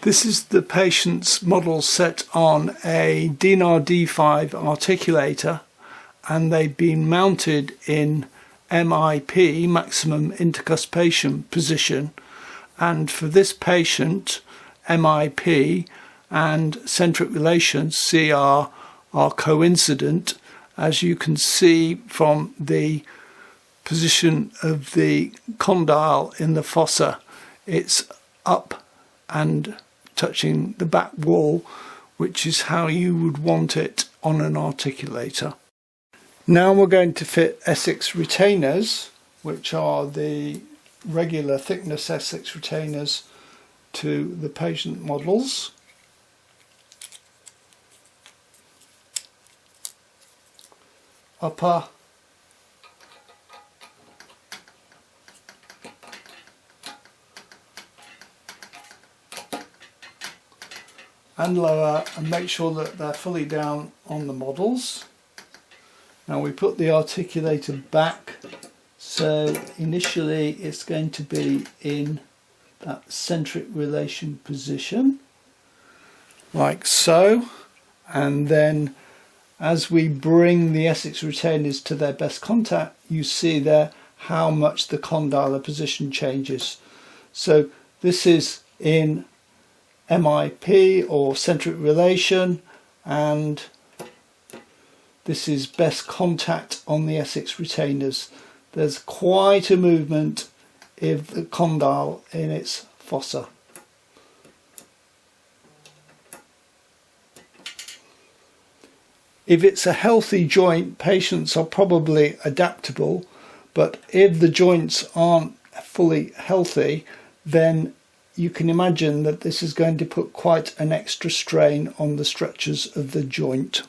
This is the patient's model set on a DINAR D5 articulator, and they've been mounted in MIP, maximum intercuspation position, and for this patient MIP and centric relations CR are coincident, as you can see from the position of the condyle in the fossa. It's up and touching the back wall, which is how you would want it on an articulator. Now we're going to fit Essix retainers, which are the regular thickness Essix retainers, to the patient models. Upper, and lower, and make sure that they're fully down on the models. Now we put the articulator back, so initially it's going to be in that centric relation position, like so, and then as we bring the Essix retainers to their best contact, you see there how much the condylar position changes. So this is in MIP or centric relation, and this is best contact on the Essix retainers. There's quite a movement of the condyle in its fossa. If it's a healthy joint, patients are probably adaptable, but if the joints aren't fully healthy, then you can imagine that this is going to put quite an extra strain on the structures of the joint.